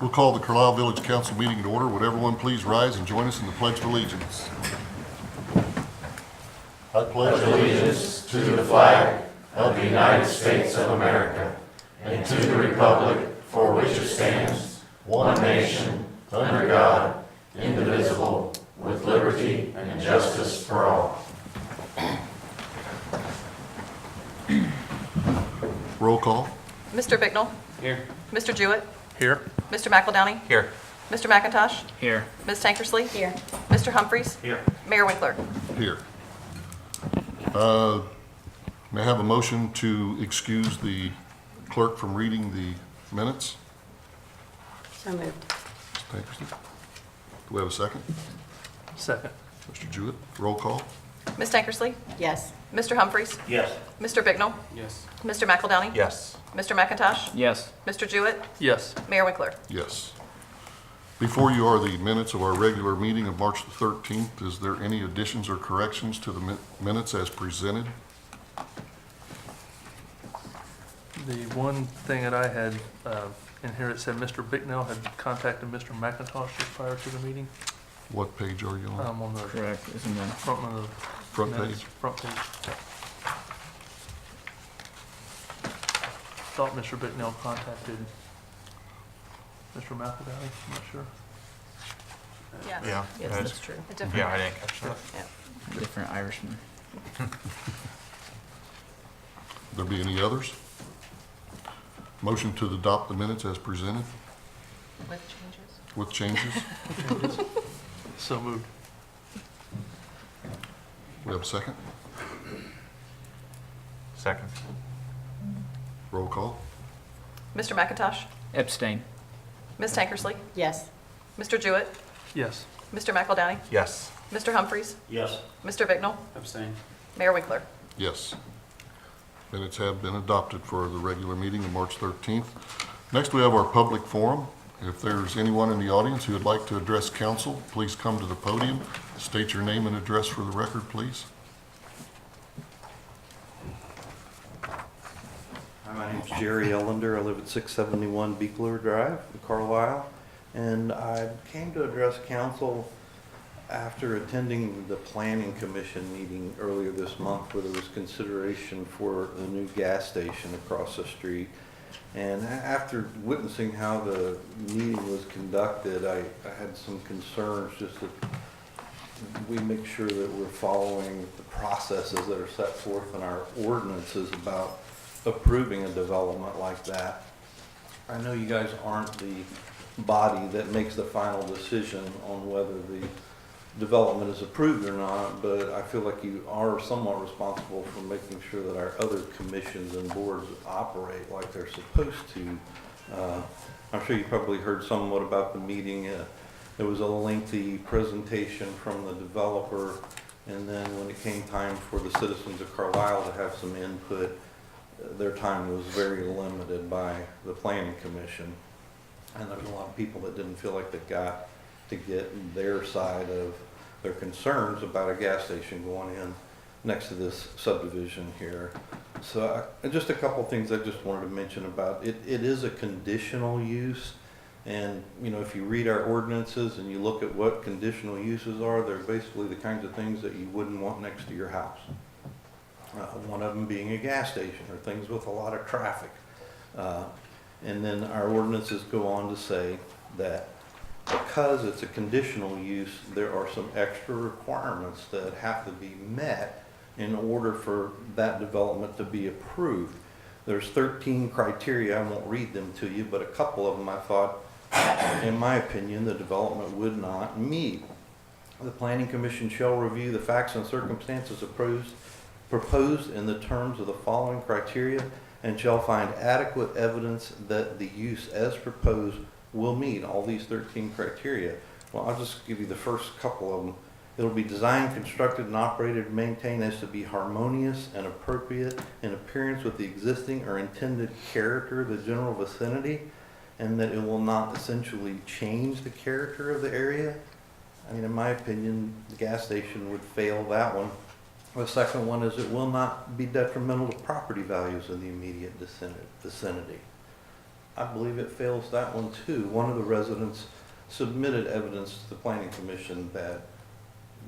We'll call the Carlisle Village Council meeting to order. Would everyone please rise and join us in the Pledge of Allegiance? I pledge allegiance To the flag of the United States of America and to the republic for which it stands, one nation, under God, indivisible, with liberty and justice for all. Roll call. Mr. Bicknell. Here. Mr. Jewett. Here. Mr. McEldowney. Here. Mr. McIntosh. Here. Ms. Tankersley. Here. Mr. Humphries. Here. Mayor Winkler. Here. May I have a motion to excuse the clerk from reading the minutes? So moved. Ms. Tankersley. Do we have a second? Second. Mr. Jewett, roll call. Ms. Tankersley. Yes. Mr. Humphries. Yes. Mr. Bicknell. Yes. Mr. McEldowney. Yes. Mr. McIntosh. Yes. Mr. Jewett. Yes. Mayor Winkler. Yes. Before you are the minutes of our regular meeting of March the 13th. Is there any additions or corrections to the minutes as presented? The one thing that I had in here, it said Mr. Bicknell had contacted Mr. McIntosh just prior to the meeting. What page are you on? On the Correct, isn't that? front of the Front minutes, page? front page. Thought Mr. Bicknell contacted Mr. McEldowney, I'm not sure. Yeah. Yes, that's true. A different- Yeah, I didn't catch that. Yeah. Different Irishman. There be any others? Motion to adopt the minutes as presented With changes. with changes? So moved. We have a second? Second. Roll call. Mr. McIntosh. Abstain. Ms. Tankersley. Yes. Mr. Jewett. Yes. Mr. McEldowney. Yes. Mr. Humphries. Yes. Mr. Bicknell. Abstain. Mayor Winkler. Yes. Minutes have been adopted for the regular meeting of March 13th. Next, we have our public forum. If there's anyone in the audience who would like to address council, please come to the podium. State your name and address for the record, please. Hi, my name's Jerry Ellender. I live at 671 Beekler Drive in Carlisle. And I came to address council after attending the Planning Commission meeting earlier this month where there was consideration for the new gas station across the street. And after witnessing how the meeting was conducted, I had some concerns just that we make sure that we're following the processes that are set forth in our ordinances about approving a development like that. I know you guys aren't the body that makes the final decision on whether the development is approved or not, but I feel like you are somewhat responsible for making sure that our other commissions and boards operate like they're supposed to. I'm sure you probably heard somewhat about the meeting. There was a lengthy presentation from the developer, and then when it came time for the citizens of Carlisle to have some input, their time was very limited by the Planning Commission. And there's a lot of people that didn't feel like they got to get their side of their concerns about a gas station going in next to this subdivision here. So just a couple things I just wanted to mention about it. It is a conditional use. And, you know, if you read our ordinances and you look at what conditional uses are, they're basically the kinds of things that you wouldn't want next to your house. One of them being a gas station or things with a lot of traffic. And then our ordinances go on to say that because it's a conditional use, there are some extra requirements that have to be met in order for that development to be approved. There's 13 criteria. I won't read them to you, but a couple of them I thought, in my opinion, the development would not meet. The Planning Commission shall review the facts and circumstances proposed in the terms of the following criteria and shall find adequate evidence that the use as proposed will meet all these 13 criteria. Well, I'll just give you the first couple of them. It'll be designed, constructed, and operated and maintained as to be harmonious and appropriate in appearance with the existing or intended character of the general vicinity, and that it will not essentially change the character of the area. I mean, in my opinion, the gas station would fail that one. The second one is it will not be detrimental to property values in the immediate vicinity. I believe it fails that one too. One of the residents submitted evidence to the planning commission that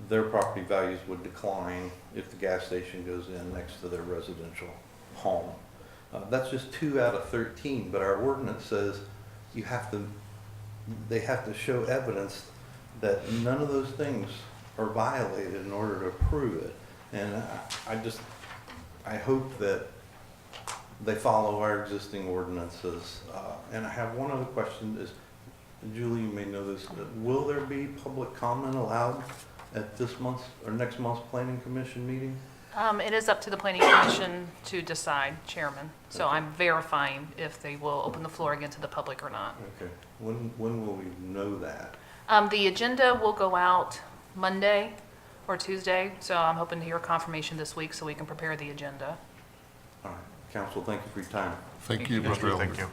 their property values would decline if the gas station goes in next to their residential home. That's just 2 out of 13, but our ordinance says they have to show evidence that none of those things are violated in order to approve it. And I hope that they follow our existing ordinances. And I have one other question is, Julie, you may know this, will there be public comment allowed at this month's or next month's planning commission meeting? It is up to the planning commission to decide, Chairman. So I'm verifying if they will open the floor again to the public or not. Okay, when will we know that? The agenda will go out Monday or Tuesday, so I'm hoping to hear confirmation this week so we can prepare the agenda. All right, council, thank you for your time. Thank you, Mr. Elder. Thank you.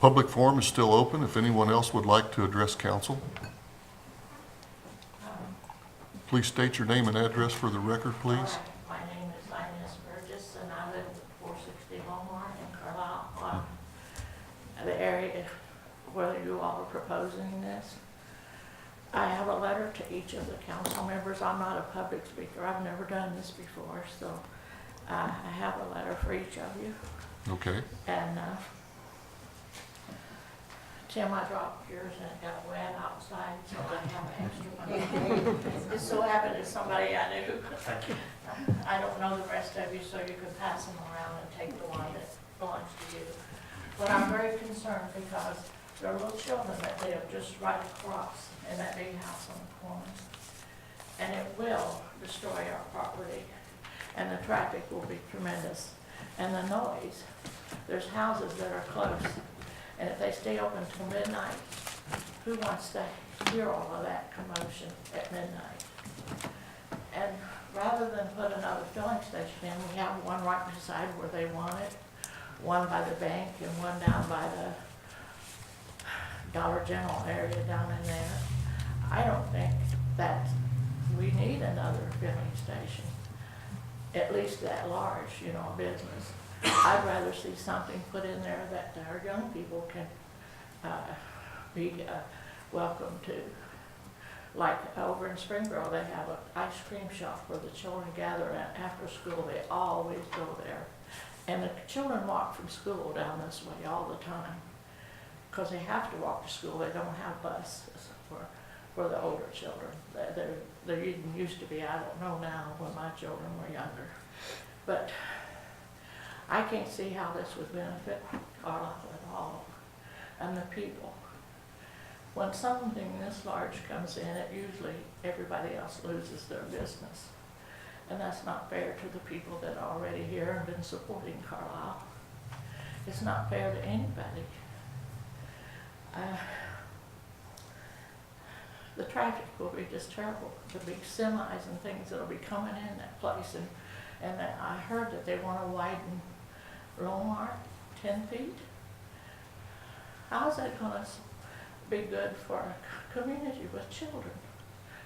Public forum is still open. If anyone else would like to address council, please state your name and address for the record, please. My name is Inez Burgess, and I live at 460 Walmart in Carlisle, the area where you all are proposing this. I have a letter to each of the council members. I'm not a public speaker. I've never done this before, so I have a letter for each of you. Okay. And Tim, I dropped yours and it got wet outside, so I have an extra one. It so happened it's somebody I knew. I don't know the rest of you, so you can pass them around and take the one that belongs to you. But I'm very concerned because there are little children that live just right across in that big house on the corner. And it will destroy our property, and the traffic will be tremendous. And the noise, there's houses that are close. And if they stay open till midnight, who wants to hear all of that commotion at midnight? And rather than put another filling station in, we have one right beside where they want it, one by the bank and one down by the Dollar General area down in there. I don't think that we need another filling station, at least that large, business. I'd rather see something put in there that our young people can be welcome to. Like over in Springboro, they have an ice cream shop where the children gather at after school. They always go there. And the children walk from school down this way all the time because they have to walk to school. They don't have buses for the older children. There even used to be, I don't know now, when my children were younger. But I can't see how this would benefit Carlisle at all, and the people. When something this large comes in, it usually everybody else loses their business. And that's not fair to the people that are already here and been supporting Carlisle. It's not fair to anybody. The traffic will be just terrible. The big semis and things that'll be coming in that place, and I heard that they want to widen Walmart 10 feet. How is that going to be good for a community with children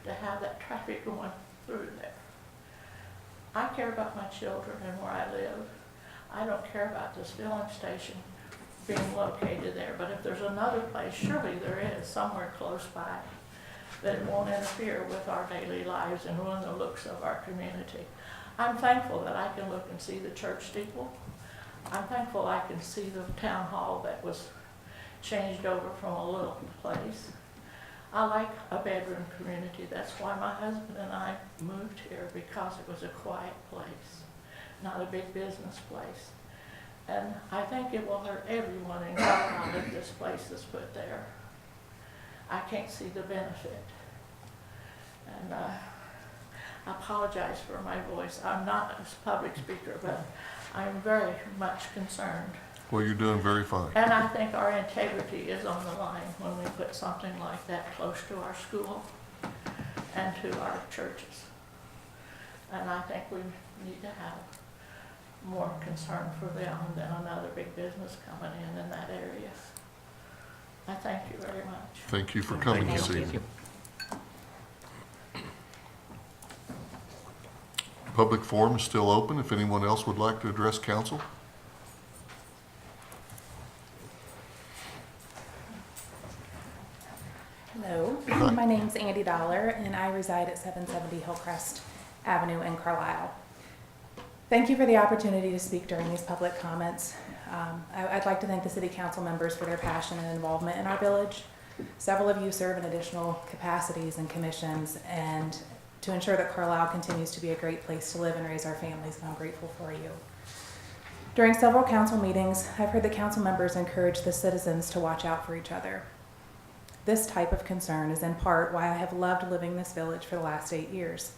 to have that traffic going through there? I care about my children and where I live. I don't care about this filling station being located there, but if there's another place, surely there is somewhere close by that it won't interfere with our daily lives and ruin the looks of our community. I'm thankful that I can look and see the church steeple. I'm thankful I can see the town hall that was changed over from a little place. I like a bedroom community. That's why my husband and I moved here, because it was a quiet place, not a big business place. And I think it will hurt everyone in Carlisle if this place is put there. I can't see the benefit. And I apologize for my voice. I'm not a public speaker, but I'm very much concerned. Well, you're doing very fine. And I think our integrity is on the line when we put something like that close to our school and to our churches. And I think we need to have more concern for them than another big business coming in that area. I thank you very much. Thank you for coming this evening. Public forum is still open if anyone else would like to address council. Hello, Hi. my name's Andy Dollar, and I reside at 770 Hillcrest Avenue in Carlisle. Thank you for the opportunity to speak during these public comments. I'd like to thank the city council members for their passion and involvement in our village. Several of you serve in additional capacities and commissions, and to ensure that Carlisle continues to be a great place to live and raise our families, and I'm grateful for you. During several council meetings, I've heard the council members encourage the citizens to watch out for each other. This type of concern is in part why I have loved living in this village for the last 8 years.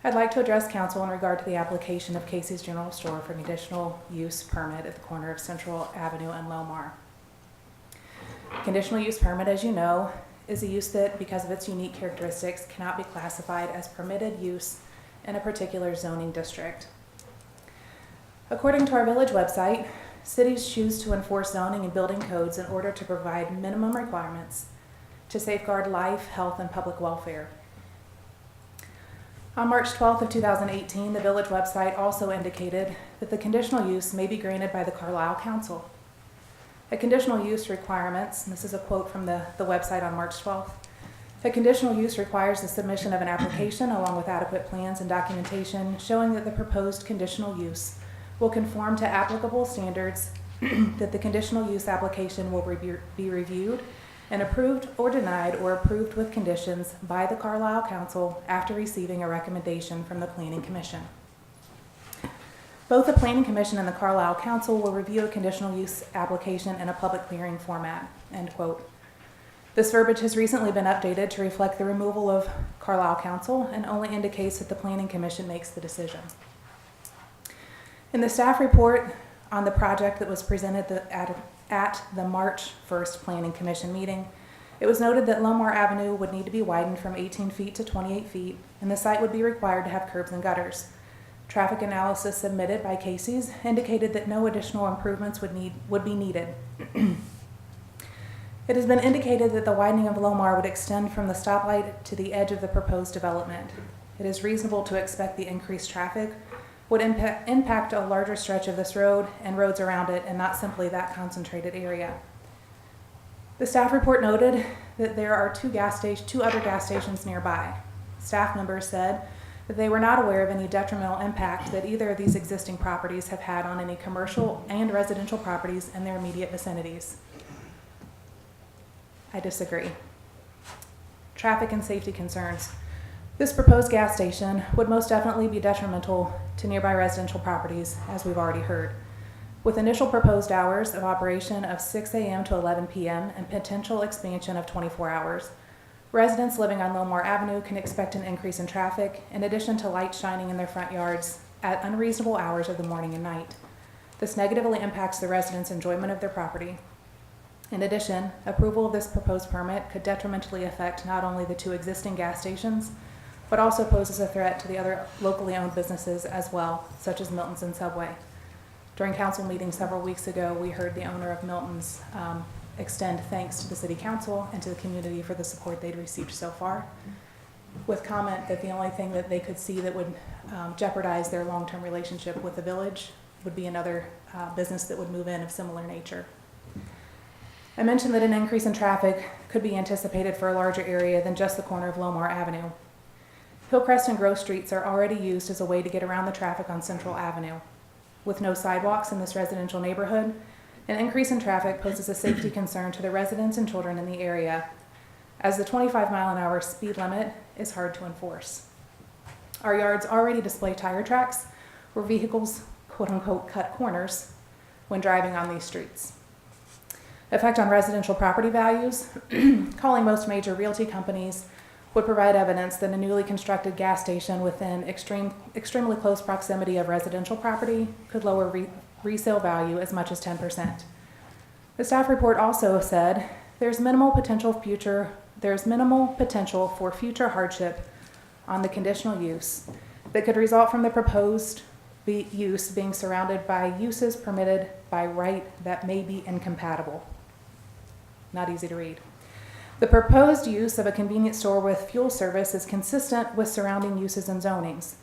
I'd like to address council in regard to the application of Casey's General Store for an conditional use permit at the corner of Central Avenue and Lomar. Conditional use permit, as you know, is a use that, because of its unique characteristics, cannot be classified as permitted use in a particular zoning district. According to our village website, cities choose to enforce zoning and building codes in order to provide minimum requirements to safeguard life, health, and public welfare. On March 12th of 2018, the village website also indicated that the conditional use may be granted by the Carlisle Council. A conditional use requirements, and this is a quote from the website on March 12th, a conditional use requires the submission of an application along with adequate plans and documentation showing that the proposed conditional use will conform to applicable standards, that the conditional use application will be reviewed and approved or denied or approved with conditions by the Carlisle Council after receiving a recommendation from the Planning Commission. Both the Planning Commission and the Carlisle Council will review a conditional use application in a public hearing format, end quote. This verbiage has recently been updated to reflect the removal of Carlisle Council and only indicates that the Planning Commission makes the decision. In the staff report on the project that was presented at the March 1st Planning Commission meeting, it was noted that Lomar Avenue would need to be widened from 18 feet to 28 feet, and the site would be required to have curbs and gutters. Traffic analysis submitted by Casey's indicated that no additional improvements would be needed. It has been indicated that the widening of Lomar would extend from the stoplight to the edge of the proposed development. It is reasonable to expect the increased traffic would impact a larger stretch of this road and roads around it, and not simply that concentrated area. The staff report noted that there are two other gas stations nearby. Staff members said that they were not aware of any detrimental impact that either of these existing properties have had on any commercial and residential properties in their immediate vicinities. I disagree. Traffic and safety concerns. This proposed gas station would most definitely be detrimental to nearby residential properties, as we've already heard. With initial proposed hours of operation of 6 a.m. to 11 p.m. and potential expansion of 24 hours, residents living on Lomar Avenue can expect an increase in traffic, in addition to lights shining in their front yards at unreasonable hours of the morning and night. This negatively impacts the residents' enjoyment of their property. In addition, approval of this proposed permit could detrimentally affect not only the two existing gas stations, but also poses a threat to the other locally owned businesses as well, such as Milton's and Subway. During council meetings several weeks ago, we heard the owner of Milton's extend thanks to the city council and to the community for the support they'd received so far, with comment that the only thing that they could see that would jeopardize their long-term relationship with the village would be another business that would move in of similar nature. I mentioned that an increase in traffic could be anticipated for a larger area than just the corner of Lomar Avenue. Hillcrest and Grove Streets are already used as a way to get around the traffic on Central Avenue. With no sidewalks in this residential neighborhood, an increase in traffic poses a safety concern to the residents and children in the area, as the 25-mile-an-hour speed limit is hard to enforce. Our yards already display tire tracks where vehicles, quote-unquote, cut corners when driving on these streets. Effect on residential property values. Calling most major realty companies would provide evidence that a newly constructed gas station within extremely close proximity of residential property could lower resale value as much as 10%. The staff report also said there's minimal potential for future hardship on the conditional use that could result from the proposed use being surrounded by uses permitted by right that may be incompatible. Not easy to read. The proposed use of a convenience store with fuel service is consistent with surrounding uses and zonings.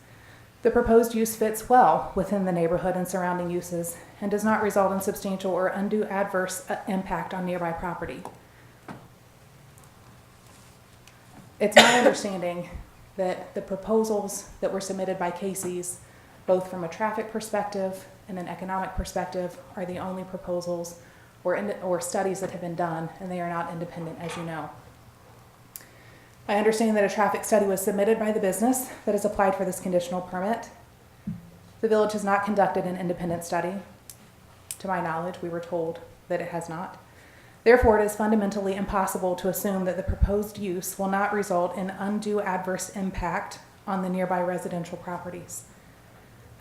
The proposed use fits well within the neighborhood and surrounding uses and does not result in substantial or undue adverse impact on nearby property. It's my understanding that the proposals that were submitted by Casey's, both from a traffic perspective and an economic perspective, are the only proposals or studies that have been done, and they are not independent, as you know. I understand that a traffic study was submitted by the business that has applied for this conditional permit. The village has not conducted an independent study. To my knowledge, we were told that it has not. Therefore, it is fundamentally impossible to assume that the proposed use will not result in undue adverse impact on the nearby residential properties.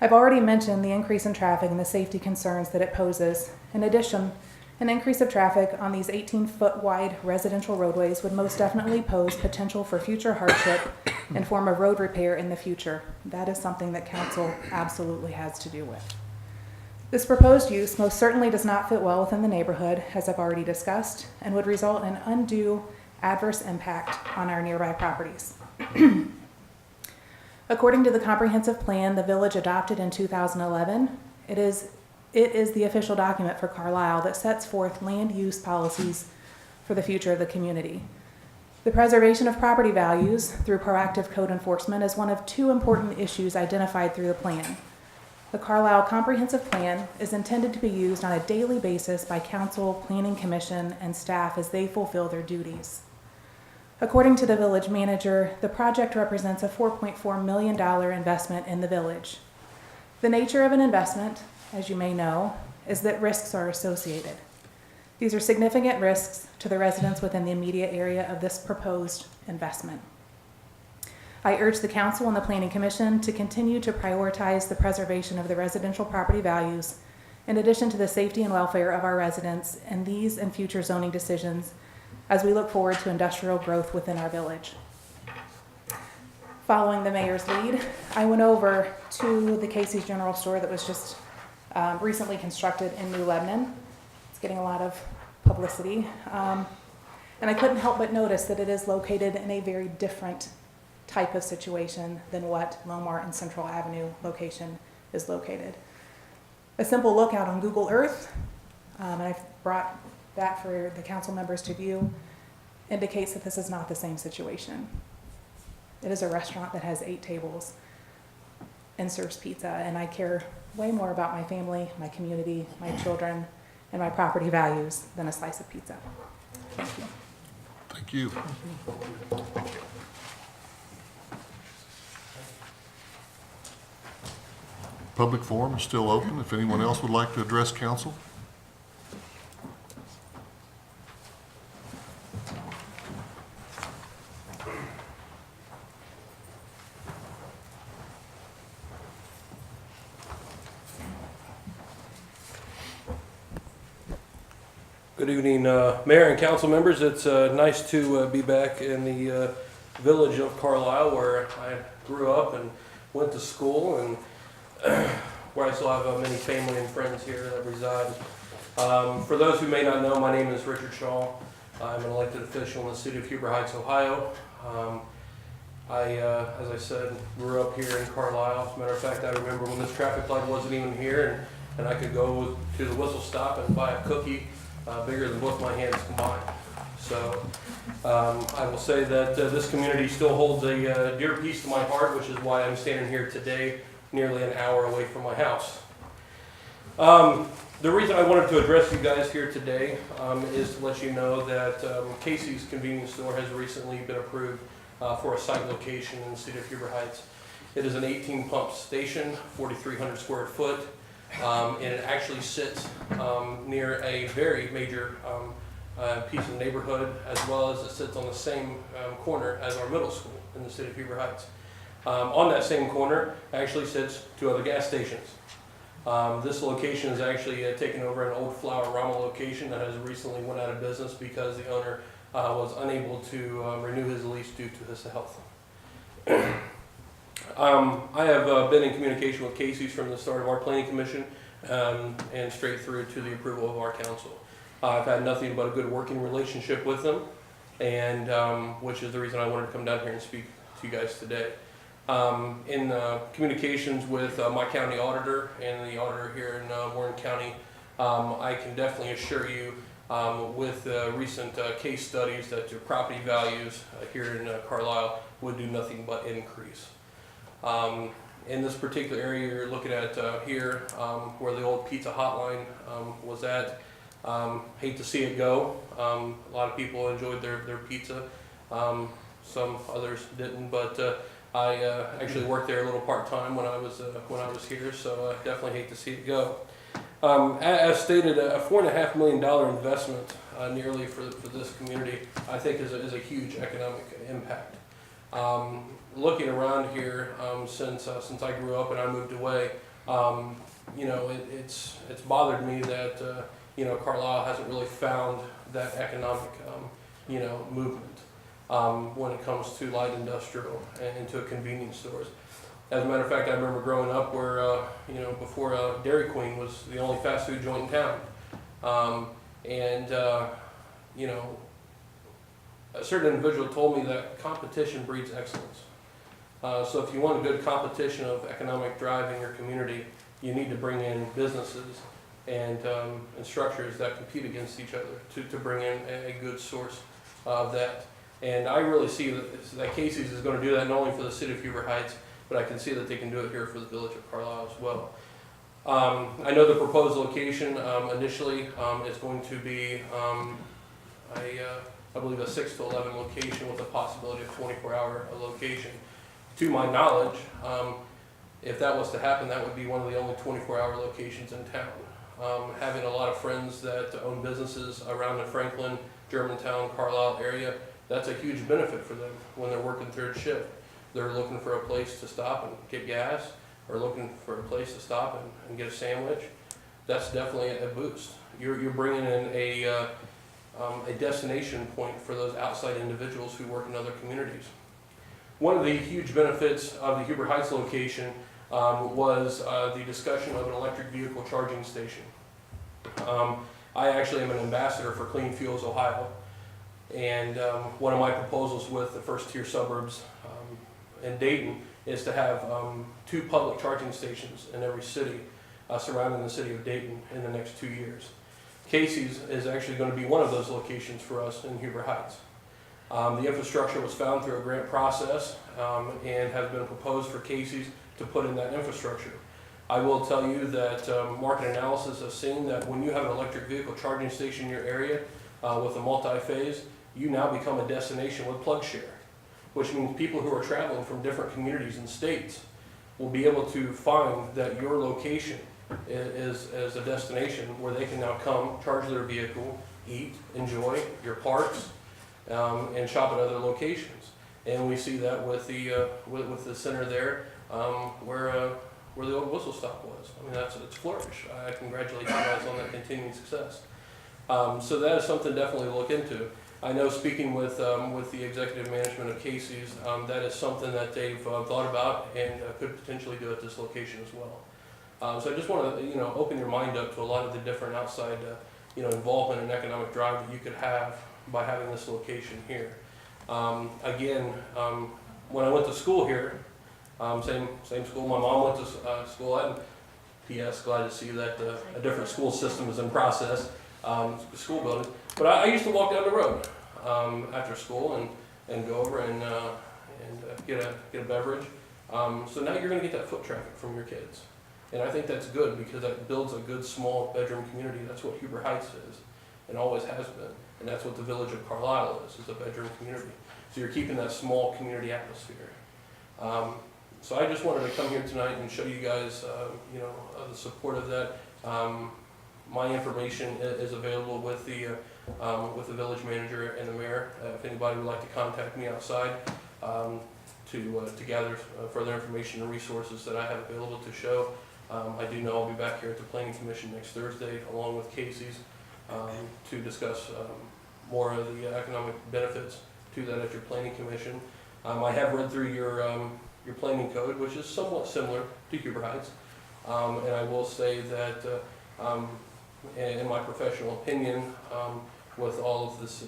I've already mentioned the increase in traffic and the safety concerns that it poses. In addition, an increase of traffic on these 18-foot wide residential roadways would most definitely pose potential for future hardship in form of road repair in the future. That is something that council absolutely has to do with. This proposed use most certainly does not fit well within the neighborhood, as I've already discussed, and would result in undue adverse impact on our nearby properties. According to the comprehensive plan the village adopted in 2011, it is the official document for Carlisle that sets forth land use policies for the future of the community. The preservation of property values through proactive code enforcement is one of two important issues identified through the plan. The Carlisle Comprehensive Plan is intended to be used on a daily basis by council, planning commission, and staff as they fulfill their duties. According to the village manager, the project represents a $4.4 million investment in the village. The nature of an investment, as you may know, is that risks are associated. These are significant risks to the residents within the immediate area of this proposed investment. I urge the council and the planning commission to continue to prioritize the preservation of the residential property values, in addition to the safety and welfare of our residents in these and future zoning decisions, as we look forward to industrial growth within our village. Following the mayor's lead, I went over to the Casey's General Store that was just recently constructed in New Lebanon. It's getting a lot of publicity. And I couldn't help but notice that it is located in a very different type of situation than what Lomar and Central Avenue location is located. A simple look out on Google Earth, and I've brought that for the council members to view, indicates that this is not the same situation. It is a restaurant that has 8 tables and serves pizza, and I care way more about my family, my community, my children, and my property values than a slice of pizza. Thank you. Thank you. Public forum is still open. If anyone else would like to address council. Good evening, Mayor and council members. It's nice to be back in the village of Carlisle, where I grew up and went to school, and where I still have many family and friends here that reside. For those who may not know, my name is Richard Shaw. I'm an elected official in the city of Huber Heights, Ohio. As I said, grew up here in Carlisle. As a matter of fact, I remember when this traffic light wasn't even here, and I could go to the whistle stop and buy a cookie bigger than both my hands combined. So I will say that this community still holds a dear piece to my heart, which is why I'm standing here today, nearly an hour away from my house. The reason I wanted to address you guys here today is to let you know that Casey's Convenience Store has recently been approved for a site location in the city of Huber Heights. It is an 18-pump station, 4,300 square foot, and it actually sits near a very major piece of neighborhood, as well as it sits on the same corner as our middle school in the city of Huber Heights. On that same corner actually sits 2 other gas stations. This location is actually taken over an old Flower-Rama location that has recently went out of business because the owner was unable to renew his lease due to his health. I have been in communication with Casey's from the start of our planning commission and straight through to the approval of our council. I've had nothing but a good working relationship with them, and which is the reason I wanted to come down here and speak to you guys today. In communications with my county auditor and the auditor here in Warren County, I can definitely assure you with recent case studies that your property values here in Carlisle would do nothing but increase. In this particular area you're looking at here, where the old Pizza Hotline was at, hate to see it go. A lot of people enjoyed their pizza. Some others didn't, but I actually worked there a little part-time when I was here, so I definitely hate to see it go. As stated, a $4.5 million investment nearly for this community, I think is a huge economic impact. Looking around here, since I grew up and I moved away, you know, it's bothered me that you know, Carlisle hasn't really found that economic you know, movement when it comes to light industrial and to convenience stores. As a matter of fact, I remember growing up where you know, before Dairy Queen was the only fast food joint in town, you know, a certain individual told me that competition breeds excellence. So if you want a good competition of economic drive in your community, you need to bring in businesses and structures that compete against each other to bring in a good source of that. And I really see that Casey's is going to do that not only for the city of Huber Heights, but I can see that they can do it here for the village of Carlisle as well. I know the proposed location initially is going to be I believe a 6 to 11 location with a possibility of 24-hour location. To my knowledge, if that was to happen, that would be one of the only 24-hour locations in town. Having a lot of friends that own businesses around the Franklin, Germantown, Carlisle area, that's a huge benefit for them when they're working third shift. They're looking for a place to stop and get gas, or looking for a place to stop and get a sandwich. That's definitely a boost. You're bringing in a destination point for those outside individuals who work in other communities. One of the huge benefits of the Huber Heights location was the discussion of an electric vehicle charging station. I actually am an ambassador for Clean Fuels Ohio, and one of my proposals with the first tier suburbs in Dayton is to have 2 public charging stations in every city surrounding the city of Dayton in the next 2 years. Casey's is actually going to be one of those locations for us in Huber Heights. The infrastructure was found through a grant process and has been proposed for Casey's to put in that infrastructure. I will tell you that market analysis has seen that when you have an electric vehicle charging station in your area with a multi-phase, you now become a destination with PlugShare, which means people who are traveling from different communities and states will be able to find that your location is a destination where they can now come, charge their vehicle, eat, enjoy your parks, and shop at other locations. And we see that with the center there, where the old Whistle Stop was. I mean, it's flourished. I congratulate you guys on that continuing success. So that is something definitely to look into. I know, speaking with the executive management of Casey's, that is something that they've thought about and could potentially do at this location as well. So I just want to, open your mind up to a lot of the different outside, involvement and economic drive that you could have by having this location here. Again, when I went to school here, same school my mom went to school at, and P.S. glad to see that a different school system is in process, school building. But I used to walk down the road after school and go over and get a beverage. So now you're going to get that foot traffic from your kids. And I think that's good because that builds a good small bedroom community. That's what Huber Heights is and always has been. And that's what the village of Carlisle is a bedroom community. So you're keeping that small community atmosphere. So I just wanted to come here tonight and show you guys, the support of that. My information is available with the village manager and the mayor. If anybody would like to contact me outside to gather further information and resources that I have available to show. I do know I'll be back here at the Planning Commission next Thursday, along with Casey's, to discuss more of the economic benefits to that at your Planning Commission. I have read through your planning code, which is somewhat similar to Huber Heights, and I will say that in my professional opinion, with all of this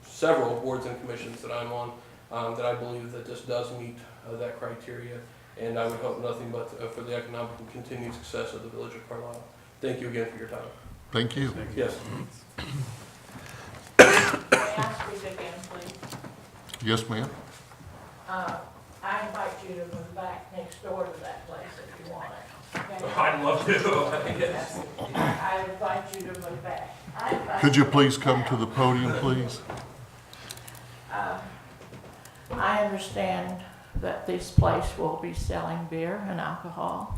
several boards and commissions that I'm on, that I believe that this does meet that criteria. And I would hope nothing but for the economic and continued success of the village of Carlisle. Thank you again for your time. Thank you. Yes. May I speak again, please? Yes, ma'am. I invite you to move back next door to that place if you want it. Okay? I'd love to. Yes. I invite you to move back. Could you please come to the podium, please? I understand that this place will be selling beer and alcohol.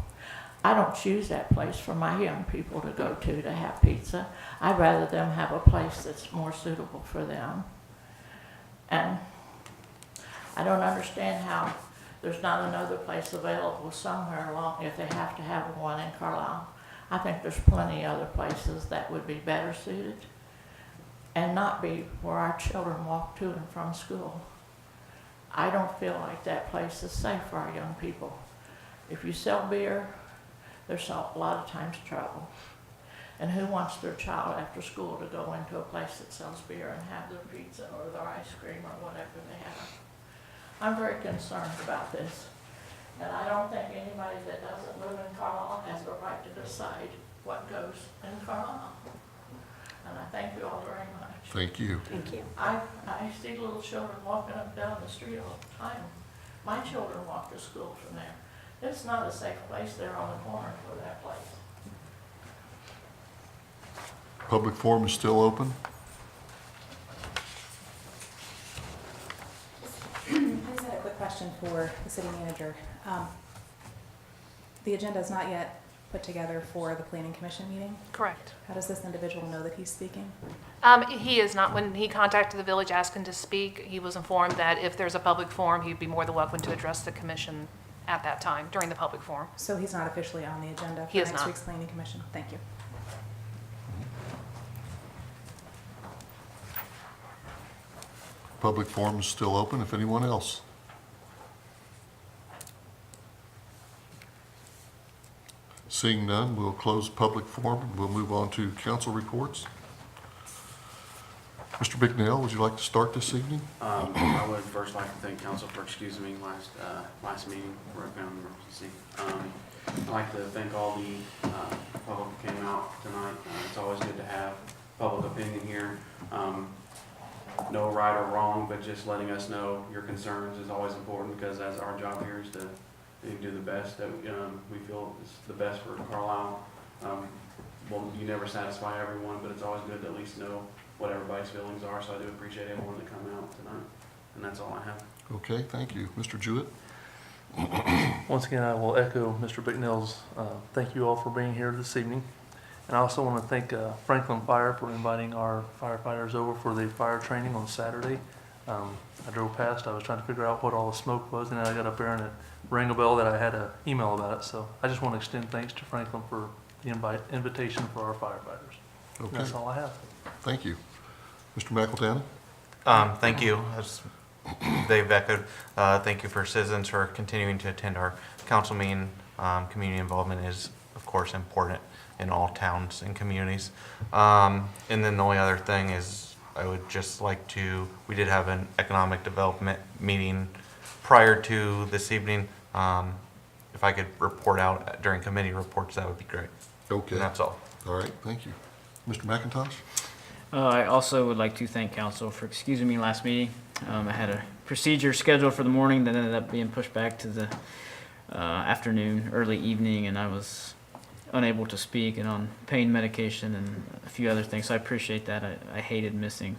I don't choose that place for my young people to go to have pizza. I'd rather them have a place that's more suitable for them. And I don't understand how there's not another place available somewhere along if they have to have one in Carlisle. I think there's plenty other places that would be better suited and not be where our children walk to and from school. I don't feel like that place is safe for our young people. If you sell beer, there's a lot of times trouble. And who wants their child after school to go into a place that sells beer and have their pizza or their ice cream or whatever they have? I'm very concerned about this. And I don't think anybody that doesn't live in Carlisle has the right to decide what goes in Carlisle. And I thank you all very much. Thank you. Thank you. I see little children walking up and down the street all the time. My children walk to school from there. It's not a safe place there on the corner for that place. Public forum is still open. I just had a quick question for the city manager. The agenda is not yet put together for the planning commission meeting. Correct. How does this individual know that he's speaking? He is not, when he contacted the village asking to speak, he was informed that if there's a public forum, he'd be more than welcome to address the commission at that time, during the public forum. So he's not officially on the agenda He for is next not. week's planning commission? Thank you. Public forum is still open if anyone else. Seeing none, we'll close public forum and we'll move on to council reports. Mr. Bicknell, would you like to start this evening? I would first like to thank council for excusing me last meeting for a family emergency. I'd like to thank all the public who came out tonight. It's always good to have public opinion here. No right or wrong, but just letting us know your concerns is always important because as our job here is to do the best that we feel is the best for Carlisle. Well, you never satisfy everyone, but it's always good to at least know what everybody's feelings are, so I do appreciate everyone that come out tonight, and that's all I have. Okay, thank you. Mr. Jewett? Once again, I will echo Mr. Bicknell's thank you all for being here this evening. And I also want to thank Franklin Fire for inviting our firefighters over for the fire training on Saturday. I drove past, I was trying to figure out what all the smoke was, and then I got up there and it rang a bell that I had an email about it. So I just want to extend thanks to Franklin for the invitation for our firefighters. And Okay, that's all I have. thank you. Mr. McEltanny? Thank you. As Dave echoed, thank you for citizens for continuing to attend our council meeting. Community involvement is, of course, important in all towns and communities. And then the only other thing is I would just like to, we did have an economic development meeting prior to this evening. If I could report out during committee reports, that would be great. Okay, And that's all. all right, thank you. Mr. McIntosh? I also would like to thank council for excusing me last meeting. I had a procedure scheduled for the morning that ended up being pushed back to the afternoon, early evening, and I was unable to speak and on pain medication and a few other things. So I appreciate that. I hated missing.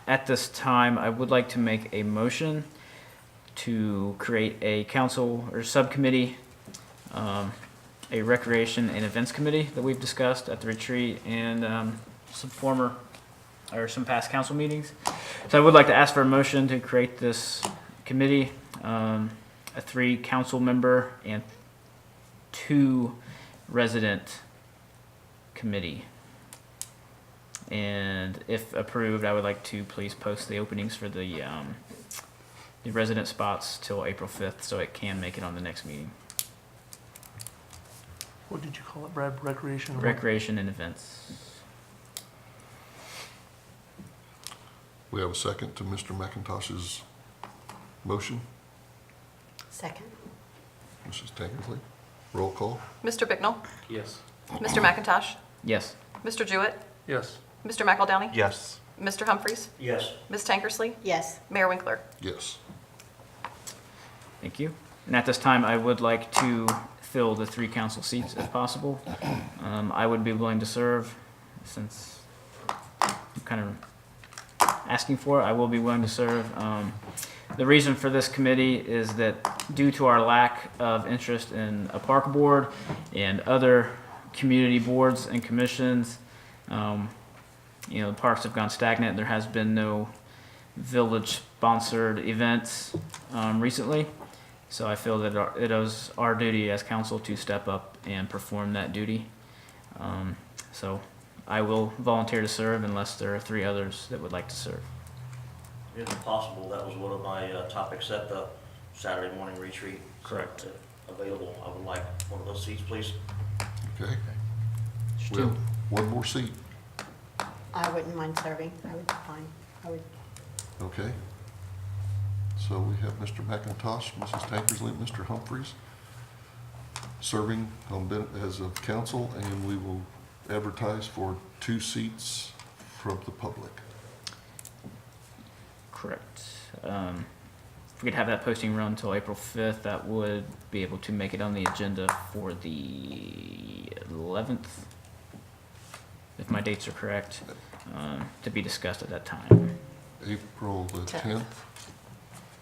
At this time, I would like to make a motion to create a council or subcommittee, a recreation and events committee that we've discussed at the retreat and some past council meetings. So I would like to ask for a motion to create this committee, a 3 council member and 2 resident committee. And if approved, I would like to please post the openings for the resident spots till April 5th so it can make it on the next meeting. What did you call it, Brad? Recreation? Recreation and events. We have a second to Mr. McIntosh's motion. Second. Mrs. Tankersley, roll call. Mr. Bicknell? Yes. Mr. McIntosh? Yes. Mr. Jewett? Yes. Mr. McElDowney? Yes. Mr. Humphries? Yes. Ms. Tankersley? Yes. Mayor Winkler? Yes. Thank you. And at this time, I would like to fill the 3 council seats if possible. I would be willing to serve, since I'm kind of asking for it, I will be willing to serve. The reason for this committee is that due to our lack of interest in a park board and other community boards and commissions, the parks have gone stagnant. There has been no village-sponsored events recently. So I feel that it is our duty as council to step up and perform that duty. So I will volunteer to serve unless there are 3 others that would like to serve. If possible, that was one of my topics at the Saturday morning retreat. Correct. So, if available, I would like one of those seats, please. Okay. Just We have 2. one more seat. I wouldn't mind serving. I would be fine. I would. Okay. So we have Mr. McIntosh, Mrs. Tankersley, Mr. Humphries serving as a council, and we will advertise for 2 seats from the public. Correct. If we could have that posting run until April 5th, that would be able to make it on the agenda for the 11th, if my dates are correct, to be discussed at that time. April the 10th.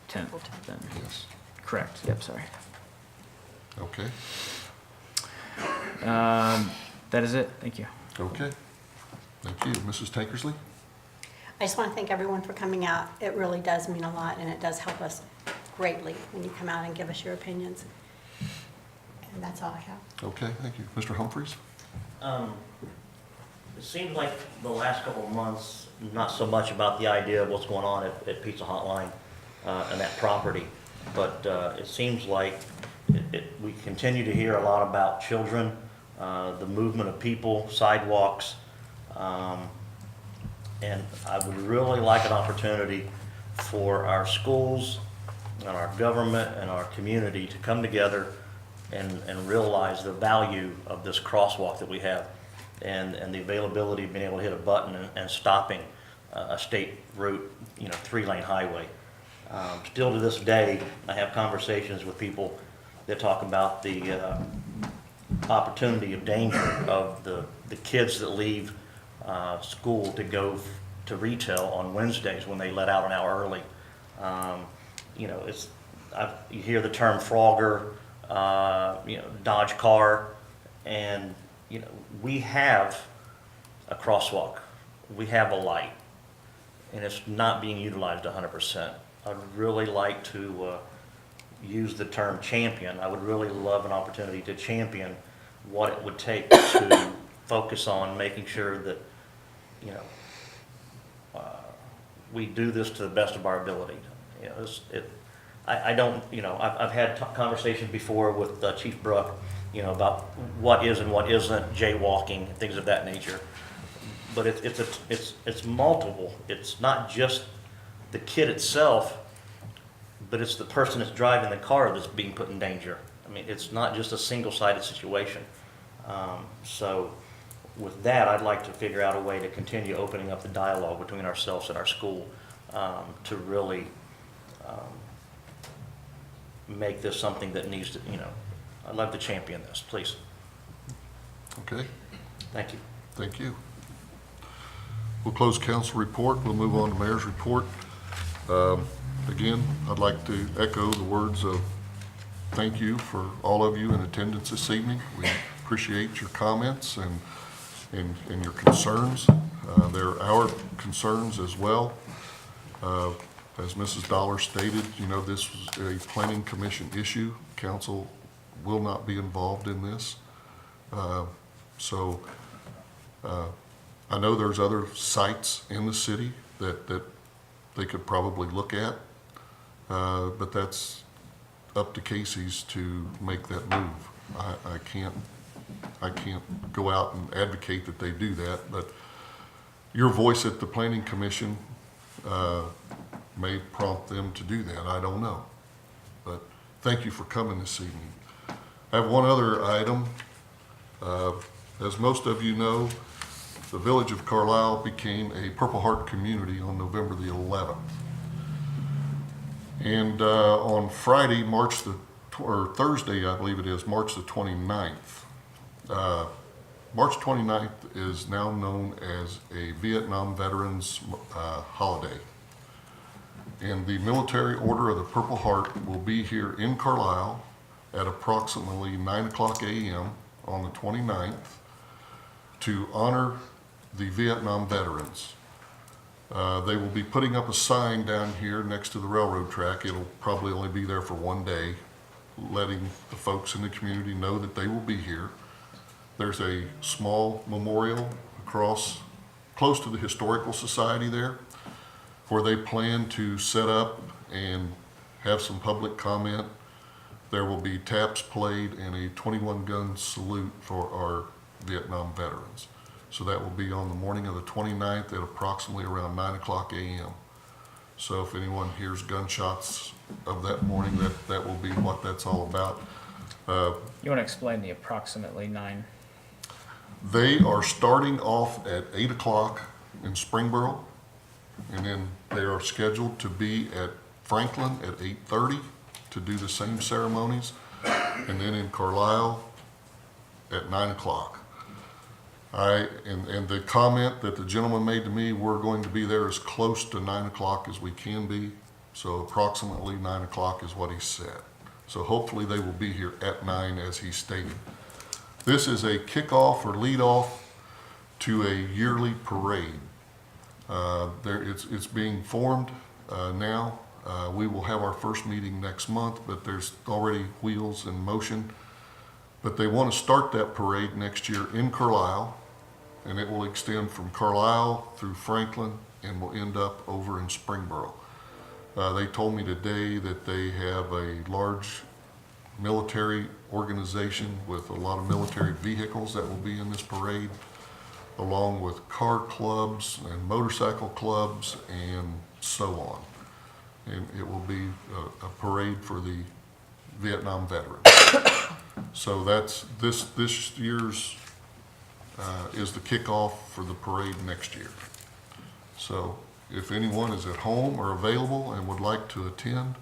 10th, then. Yes. Correct. Yep, sorry. Okay. That is it. Thank you. Okay. Thank you. Mrs. Tankersley? I just want to thank everyone for coming out. It really does mean a lot, and it does help us greatly when you come out and give us your opinions. And that's all I have. Okay, thank you. Mr. Humphries? It seems like the last couple of months, not so much about the idea of what's going on at Pizza Hotline and that property, but it seems like we continue to hear a lot about children, the movement of people, sidewalks, and I would really like an opportunity for our schools and our government and our community to come together and realize the value of this crosswalk that we have and the availability of being able to hit a button and stopping a state route, 3-lane highway. Still to this day, I have conversations with people that talk about the opportunity of danger of the kids that leave school to go to retail on Wednesdays when they let out an hour early. You hear the term Frogger, Dodge car, and we have a crosswalk, we have a light, and it's not being utilized 100%. I'd really like to use the term champion. I would really love an opportunity to champion what it would take to focus on making sure that we do this to the best of our ability. I've had conversations before with Chief Brook, about what is and what isn't jaywalking, things of that nature. But it's multiple. It's not just the kid itself, but it's the person that's driving the car that's being put in danger. I mean, it's not just a single-sided situation. So with that, I'd like to figure out a way to continue opening up the dialogue between ourselves and our school to really make this something that needs to, I'd love to champion this, please. Okay, Thank you. thank you. We'll close council report. We'll move on to mayor's report. Again, I'd like to echo the words of thank you for all of you in attendance this evening. We appreciate your comments and your concerns. They're our concerns as well. As Mrs. Dollar stated, this was a planning commission issue. Council will not be involved in this. So I know there's other sites in the city that they could probably look at, but that's up to Casey's to make that move. I can't go out and advocate that they do that, but your voice at the planning commission may prompt them to do that. I don't know. But thank you for coming this evening. I have one other item. As most of you know, the village of Carlisle became a Purple Heart community on November the 11th. And on Friday, or Thursday, I believe it is, March the 29th, March 29th is now known as a Vietnam Veterans holiday. And the Military Order of the Purple Heart will be here in Carlisle at approximately 9:00 a.m. on the 29th to honor the Vietnam veterans. They will be putting up a sign down here next to the railroad track. It'll probably only be there for one day, letting the folks in the community know that they will be here. There's a small memorial close to the Historical Society there, where they plan to set up and have some public comment. There will be taps played and a 21-gun salute for our Vietnam veterans. So that will be on the morning of the 29th at approximately around 9:00 a.m. So if anyone hears gunshots of that morning, that will be what that's all about. You want to explain the approximately 9? They are starting off at 8 o'clock in Springboro, and then they are scheduled to be at Franklin at 8:30 to do the same ceremonies, and then in Carlisle at 9 o'clock. And the comment that the gentleman made to me, we're going to be there as close to 9 o'clock as we can be, so approximately 9 o'clock is what he said. So hopefully they will be here at 9 as he stated. This is a kickoff or lead off to a yearly parade. It's being formed now. We will have our first meeting next month, but there's already wheels in motion. But they want to start that parade next year in Carlisle, and it will extend from Carlisle through Franklin and will end up over in Springboro. They told me today that they have a large military organization with a lot of military vehicles that will be in this parade, along with car clubs and motorcycle clubs and so on. And it will be a parade for the Vietnam veterans. So that's this year's is the kickoff for the parade next year. So if anyone is at home or available and would like to attend,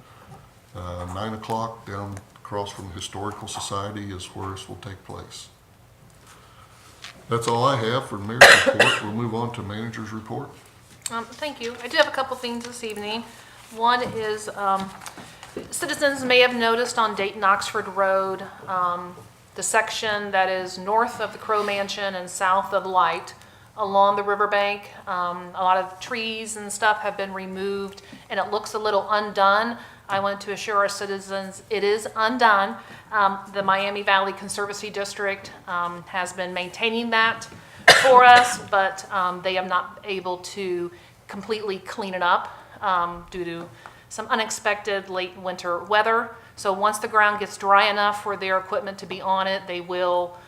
9 o'clock down across from the Historical Society is where this will take place. That's all I have for the mayor's report. We'll move on to manager's report. Thank you. I do have a couple things this evening. One is, citizens may have noticed on Dayton Oxford Road, the section that is north of the Crow Mansion and south of Light along the riverbank. A lot of trees and stuff have been removed and it looks a little undone. I want to assure our citizens it is undone. The Miami Valley Conservancy District has been maintaining that for us, but they have not been able to completely clean it up due to some unexpected late winter weather. So once the ground gets dry enough for their equipment to be on it, they will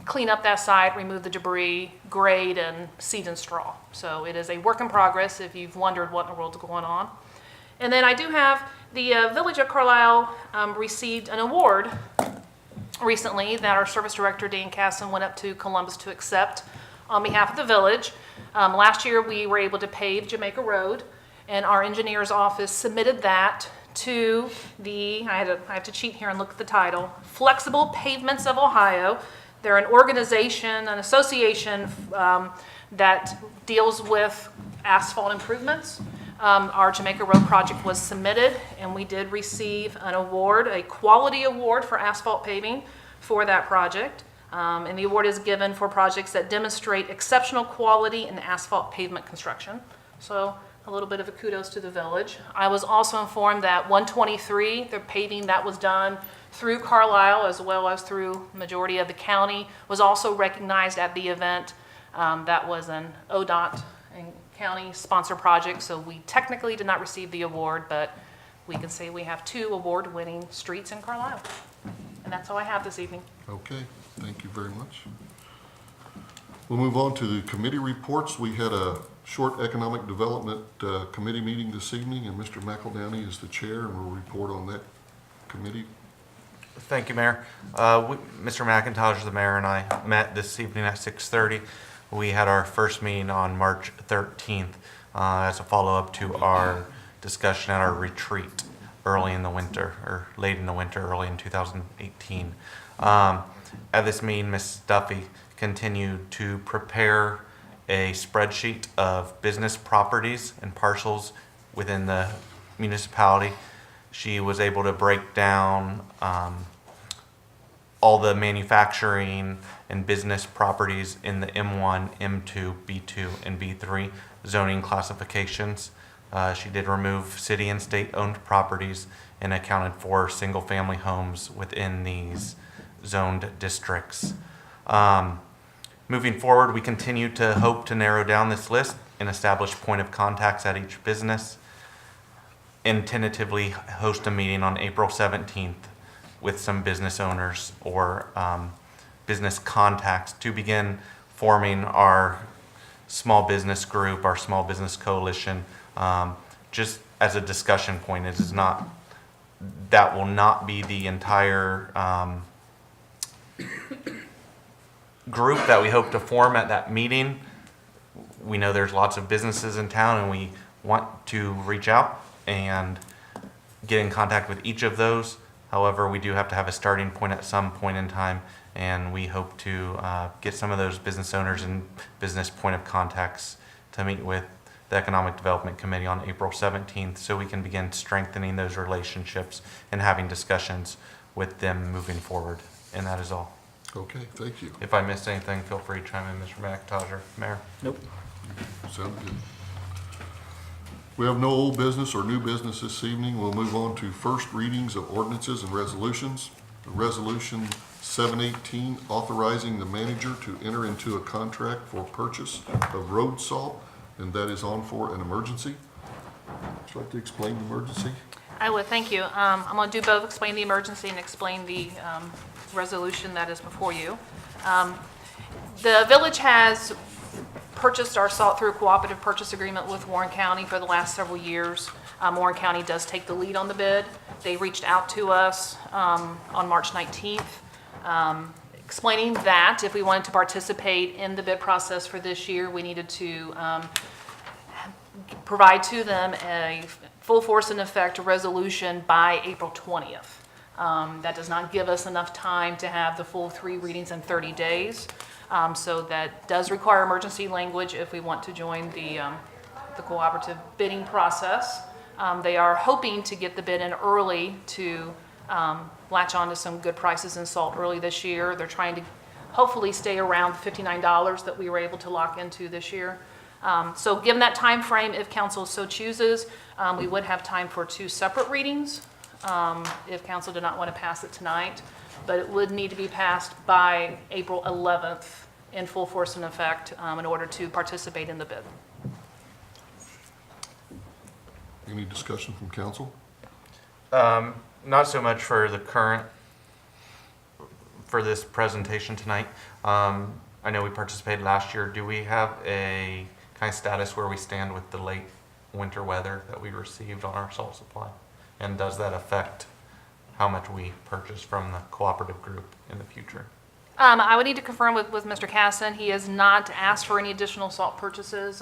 clean up that site, remove the debris, grade, and seed and straw. So it is a work in progress if you've wondered what in the world's going on. And then I do have the Village of Carlisle received an award recently that our Service Director, Dan Casson, went up to Columbus to accept on behalf of the village. Last year we were able to pave Jamaica Road, and our engineer's office submitted that to the, I have to cheat here and look at the title, Flexible Pavements of Ohio. They're an organization, an association that deals with asphalt improvements. Our Jamaica Road project was submitted, and we did receive an award, a quality award for asphalt paving for that project. And the award is given for projects that demonstrate exceptional quality in asphalt pavement construction. So a little bit of a kudos to the village. I was also informed that 123, the paving that was done through Carlisle as well as through majority of the county, was also recognized at the event. That was an ODOT and county sponsor project, so we technically did not receive the award, but we can say we have 2 award-winning streets in Carlisle. And that's all I have this evening. Okay, thank you very much. We'll move on to the committee reports. We had a short economic development committee meeting this evening, and Mr. McEldowney is the chair, and will report on that committee. Thank you, Mayor. Mr. McIntosh, the mayor, and I met this evening at 6:30. We had our first meeting on March 13th as a follow-up to our discussion at our retreat early in the winter, or late in the winter, early in 2018. At this meeting, Ms. Duffy continued to prepare a spreadsheet of business properties and parcels within the municipality. She was able to break down all the manufacturing and business properties in the M1, M2, B2, and B3 zoning classifications. She did remove city and state-owned properties and accounted for single-family homes within these zoned districts. Moving forward, we continue to hope to narrow down this list and establish point of contacts at each business, and tentatively host a meeting on April 17th with some business owners or business contacts to begin forming our small business group, our small business coalition, just as a discussion point. It is not, that will not be the entire group that we hope to form at that meeting. We know there's lots of businesses in town, and we want to reach out and get in contact with each of those. However, we do have to have a starting point at some point in time, and we hope to get some of those business owners and business point of contacts to meet with the Economic Development Committee on April 17th so we can begin strengthening those relationships and having discussions with them moving forward. And that is all. Okay, thank you. If I missed anything, feel free to chime in, Mr. McIntosh or Mayor. Nope. Sounds good. We have no old business or new business this evening. We'll move on to first readings of ordinances and resolutions. Resolution 718, authorizing the manager to enter into a contract for purchase of road salt, and that is on for an emergency. Would you like to explain the emergency? I would, thank you. I'm going to do both, explain the emergency and explain the resolution that is before you. The village has purchased our salt through a cooperative purchase agreement with Warren County for the last several years. Warren County does take the lead on the bid. They reached out to us on March 19th, explaining that if we wanted to participate in the bid process for this year, we needed to provide to them a full force and effect resolution by April 20th. That does not give us enough time to have the full 3 readings in 30 days. So that does require emergency language if we want to join the cooperative bidding process. They are hoping to get the bid in early to latch on to some good prices in salt early this year. They're trying to hopefully stay around the $59 that we were able to lock into this year. So given that time frame, if council so chooses, we would have time for 2 separate readings if council did not want to pass it tonight. But it would need to be passed by April 11th in full force and effect in order to participate in the bid. Any discussion from council? Not so much for the current, for this presentation tonight. I know we participated last year. Do we have a kind of status where we stand with the late winter weather that we received on our salt supply? And does that affect how much we purchase from the cooperative group in the future? I would need to confirm with Mr. Casson. He has not asked for any additional salt purchases.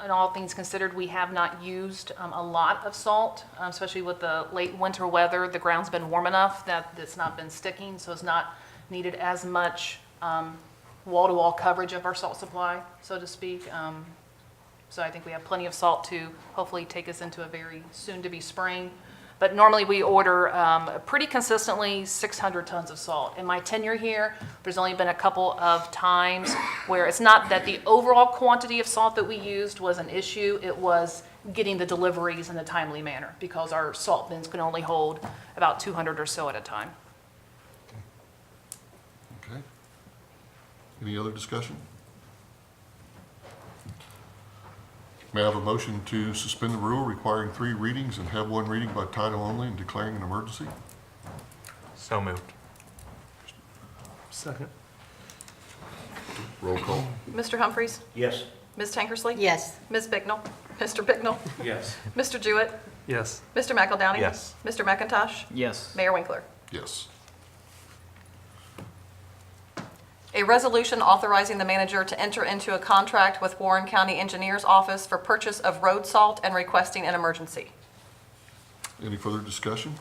In all things considered, we have not used a lot of salt, especially with the late winter weather. The ground's been warm enough that it's not been sticking, so it's not needed as much wall-to-wall coverage of our salt supply, so to speak. So I think we have plenty of salt to hopefully take us into a very soon-to-be spring. But normally we order pretty consistently 600 tons of salt. In my tenure here, there's only been a couple of times where it's not that the overall quantity of salt that we used was an issue. It was getting the deliveries in a timely manner because our salt bins can only hold about 200 or so at a time. Okay. Any other discussion? May I have a motion to suspend the rule requiring 3 readings and have 1 reading by title only and declaring an emergency? So moved. Second. Roll call. Mr. Humphries? Yes. Ms. Tankersley? Yes. Ms. Bignell? Mr. Bignell? Yes. Mr. Jewett? Yes. Mr. McEldowney? Yes. Mr. McIntosh? Yes. Mayor Winkler? Yes. A resolution authorizing the manager to enter into a contract with Warren County Engineers Office for purchase of road salt and requesting an emergency. Any further discussion?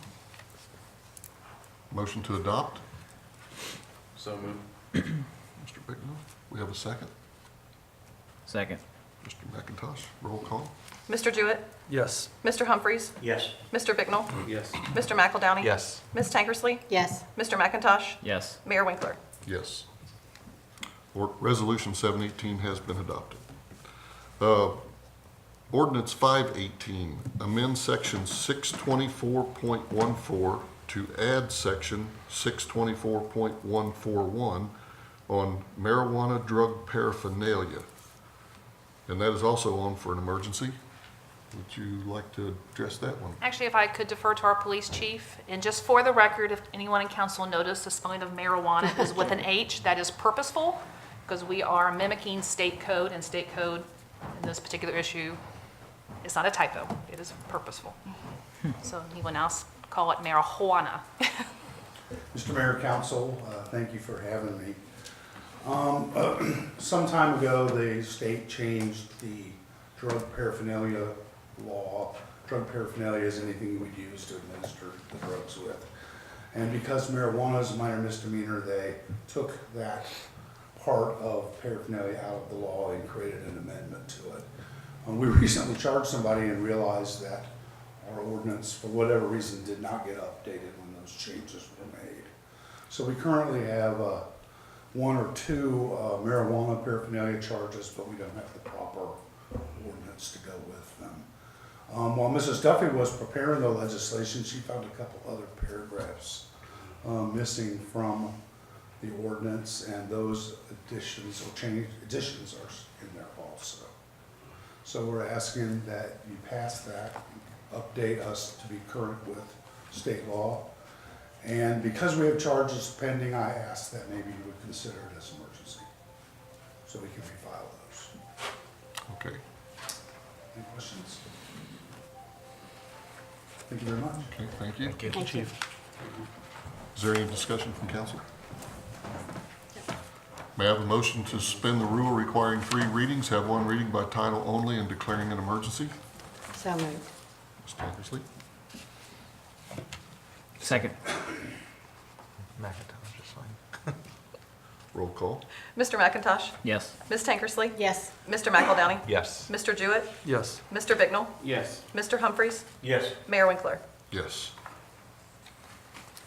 Motion to adopt? So moved. Mr. Bicknell, we have a second. Second. Mr. McIntosh, roll call. Mr. Jewett, Yes. Mr. Humphries, Yes. Mr. Bicknell, Yes. Mr. McElDowney. Yes. Ms. Tankersley, Yes. Mr. McIntosh, Yes. Mayor Winkler. Yes. Resolution 718 has been adopted. Ordinance 518, amend section 624.14 to add section 624.141 on marijuana drug paraphernalia. And that is also on for an emergency. Would you like to address that one? Actually, if I could defer to our police chief, and just for the record, if anyone in council noticed the spelling of marijuana is with an H, that is purposeful, because we are mimicking state code, and state code in this particular issue is not a typo, it is purposeful. So anyone else call it marijuana. Mr. Mayor, Council, thank you for having me. Some time ago, the state changed the drug paraphernalia law. Drug paraphernalia is anything you would use to administer the drugs with. And because marijuana is a minor misdemeanor, they took that part of paraphernalia out of the law and created an amendment to it. We recently charged somebody and realized that our ordinance, for whatever reason, did not get updated when those changes were made. So we currently have one or two marijuana paraphernalia charges, but we don't have the proper ordinance to go with them. While Mrs. Duffy was preparing the legislation, she found a couple other paragraphs missing from the ordinance, and those additions are in there also. So we're asking that you pass that, update us to be current with state law. And because we have charges pending, I ask that maybe you would consider it as emergency, so we can refile those. Okay. Any questions? Thank you very much. Okay, thank you. Thank you, Chief. Is there any discussion from council? May I have a motion to suspend the rule requiring 3 readings, have 1 reading by title only, and declaring an emergency? So moved. Ms. Tankersley? Second. McIntosh is fine. Roll call. Mr. McIntosh, Yes. Ms. Tankersley, Yes. Mr. McElDowney, Yes. Mr. Jewett, Yes. Mr. Bicknell, Yes. Mr. Humphries, Yes. Mayor Winkler. Yes.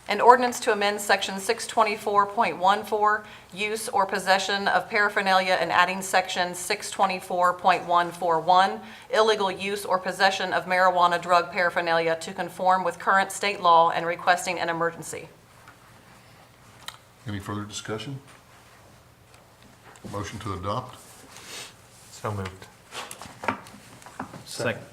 An ordinance to amend section 624.14, use or possession of paraphernalia, and adding section 624.141, illegal use or possession of marijuana drug paraphernalia, to conform with current state law and requesting an emergency. Any further discussion? Motion to adopt? So moved. Second.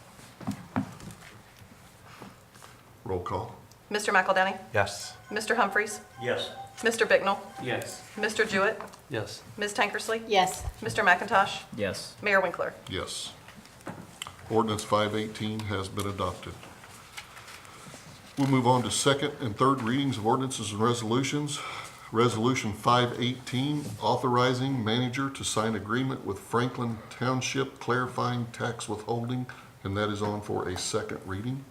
Roll call. Mr. McElDowney, Yes. Mr. Humphries, Yes. Mr. Bicknell, Yes. Mr. Jewett, Yes. Ms. Tankersley, Yes. Mr. McIntosh, Yes. Mayor Winkler. Yes. Ordinance 518 has been adopted. We'll move on to second and third readings of ordinances and resolutions. Resolution 518, authorizing manager to sign agreement with Franklin Township clarifying tax withholding, and that is on for a second reading.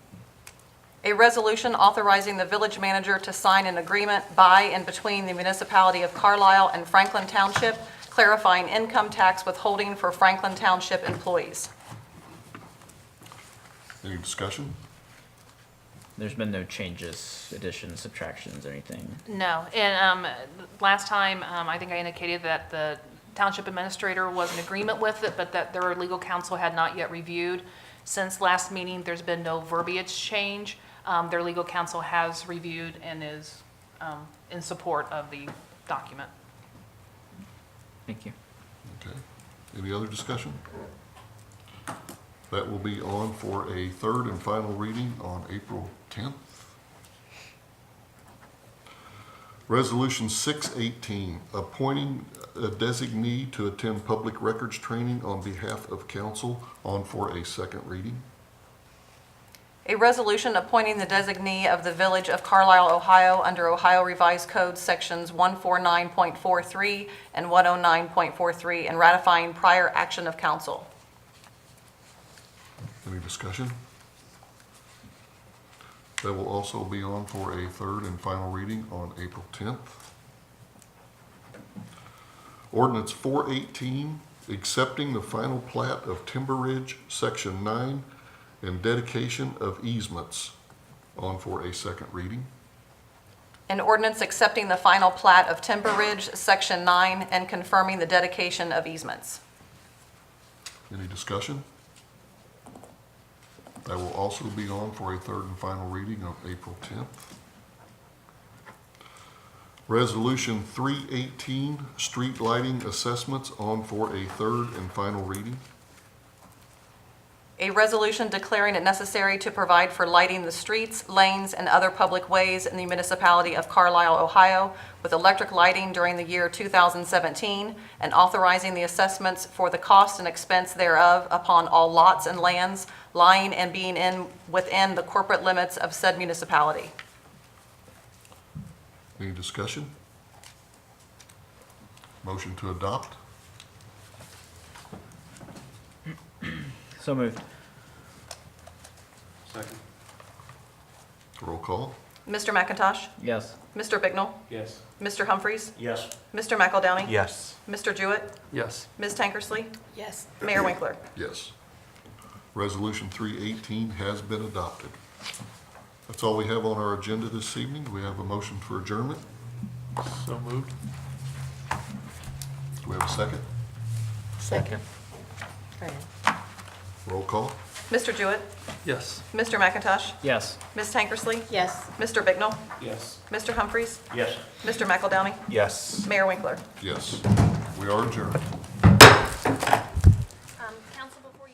A resolution authorizing the village manager to sign an agreement by and between the municipality of Carlisle and Franklin Township, clarifying income tax withholding for Franklin Township employees. Any discussion? There's been no changes, additions, subtractions, or anything. No, and last time, I think I indicated that the township administrator was in agreement with it, but that their legal counsel had not yet reviewed. Since last meeting, there's been no verbiage change. Their legal counsel has reviewed and is in support of the document. Thank you. Okay. Any other discussion? That will be on for a third and final reading on April 10th. Resolution 618, appointing a designee to attend public records training on behalf of council, on for a second reading. A resolution appointing the designee of the Village of Carlisle, Ohio under Ohio Revised Code Sections 149.43 and 109.43 and ratifying prior action of council. Any discussion? That will also be on for a third and final reading on April 10th. Ordinance 418, accepting the final plat of Timber Ridge, Section 9, and dedication of easements, on for a second reading. An ordinance accepting the final plat of Timber Ridge, Section 9, and confirming the dedication of easements. Any discussion? That will also be on for a third and final reading of April 10th. Resolution 318, street lighting assessments, on for a third and final reading. A resolution declaring it necessary to provide for lighting the streets, lanes, and other public ways in the municipality of Carlisle, Ohio, with electric lighting during the year 2017, and authorizing the assessments for the cost and expense thereof upon all lots and lands lying and being within the corporate limits of said municipality. Any discussion? Motion to adopt? So moved. Second. Roll call? Mr. McIntosh? Yes. Mr. Bicknell? Yes. Mr. Humphries? Yes. Mr. McEldowney? Yes. Mr. Jewett? Yes. Ms. Tankersley? Yes. Mayor Winkler? Yes. Resolution 318 has been adopted. That's all we have on our agenda this evening. We have a motion for adjournment. So moved. Do we have a second? Second. Roll call? Mr. Jewett? Yes. Mr. McIntosh? Yes. Ms. Tankersley? Yes. Mr. Bicknell? Yes. Mr. Humphries? Yes. Mr. McEldowney? Yes. Mayor Winkler? Yes. We are adjourned.